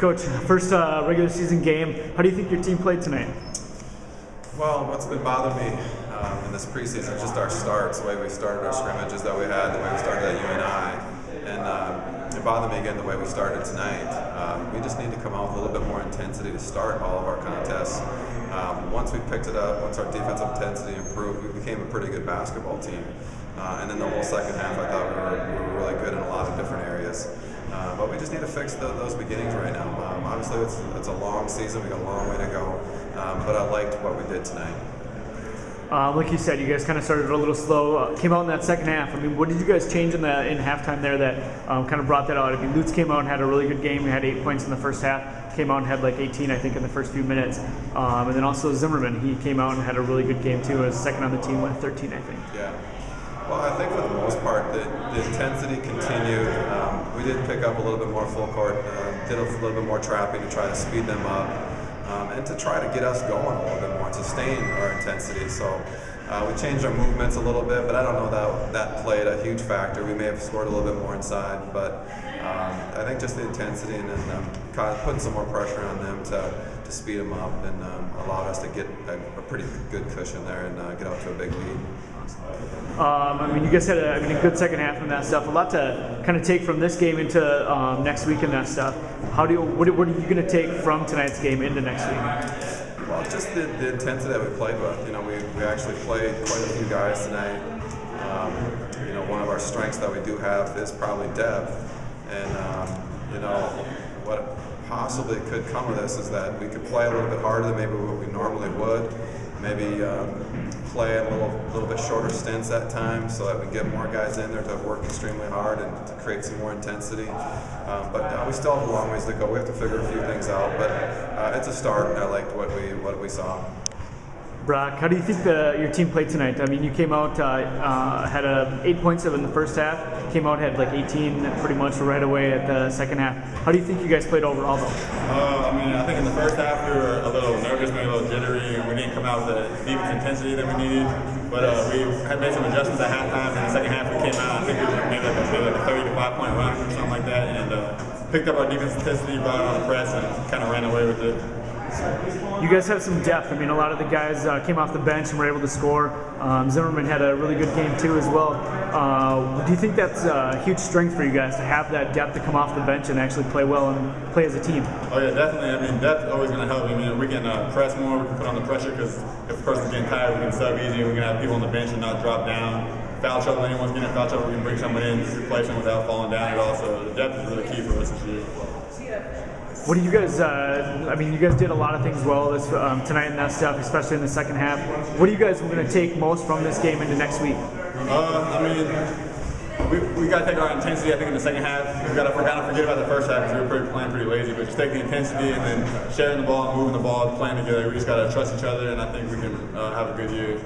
Coach, first regular season game. How do you think your team played tonight? Well, what's been bothering me in this preseason is just our starts, the way we started our scrimmages that we had, the way we started at UNI, and it bothered me again the way we started tonight. We just need to come out with a little bit more intensity to start all of our contests. Once we picked it up, once our defensive intensity improved, we became a pretty good basketball team. And then the whole second half, I thought we were really good in a lot of different areas. But we just need to fix those beginnings right now. Obviously, it's a long season. We got a long way to go. But I liked what we did tonight. Like you said, you guys kind of started a little slow. Came out in that second half. I mean, what did you guys change in halftime there that kind of brought that out? I mean, Lutz came out and had a really good game. He had 8 points in the first half. Came out and had like 18, I think, in the first few minutes. And then also Zimmerman, he came out and had a really good game too. As second on the team with 13, I think. Yeah. Well, I think for the most part, the intensity continued. We did pick up a little bit more full court, did a little bit more trapping to try to speed them up, and to try to get us going a little bit more, to sustain our intensity. So we changed our movements a little bit, but I don't know that played a huge factor. We may have scored a little bit more inside, but I think just the intensity and then kind of putting some more pressure on them to speed them up and allowed us to get a pretty good cushion there and get out to a big lead. I mean, you guys had a good second half and that stuff. A lot to kind of take from this game into next week and that stuff. What are you going to take from tonight's game into next week? Well, just the intensity that we played with. You know, we actually played quite a few guys tonight. You know, one of our strengths that we do have is probably depth. And you know, what possibly could come of this is that we could play a little bit harder than maybe what we normally would. Maybe play a little bit shorter stints at times so that we get more guys in there to work extremely hard and to create some more intensity. But we still have a long ways to go. We have to figure a few things out, but it's a start, and I liked what we saw. Brock, how do you think your team played tonight? I mean, you came out, had 8 points in the first half, came out, had like 18 pretty much right away at the second half. How do you think you guys played overall, though? I mean, I think in the first half we were a little nervous, maybe a little jittery, and we didn't come out with the defense intensity that we needed. But we had made some adjustments at halftime, and in the second half we came out, I think we made like a 30 to 5 point run or something like that, and picked up our defense intensity, brought it on the press, and kind of ran away with it. You guys have some depth. I mean, a lot of the guys came off the bench and were able to score. Zimmerman had a really good game too as well. Do you think that's a huge strength for you guys to have that depth to come off the bench and actually play well and play as a team? Oh yeah, definitely. I mean, depth is always going to help. I mean, we can press more, we can put on the pressure because if a person's getting tired, we can sub easy, and we can have people on the bench and not drop down. Foul trouble, anyone's getting in foul trouble, we can bring someone in, replace them without falling down at all. So the depth is really key for us this year. What do you guys, I mean, you guys did a lot of things well tonight and that stuff, especially in the second half. What are you guys going to take most from this game into next week? I mean, we got to take our intensity, I think, in the second half. We got to forget about the first half because we were playing pretty lazy, but just take the intensity and then sharing the ball, moving the ball, playing together. We just got to trust each other, and I think we can have a good year.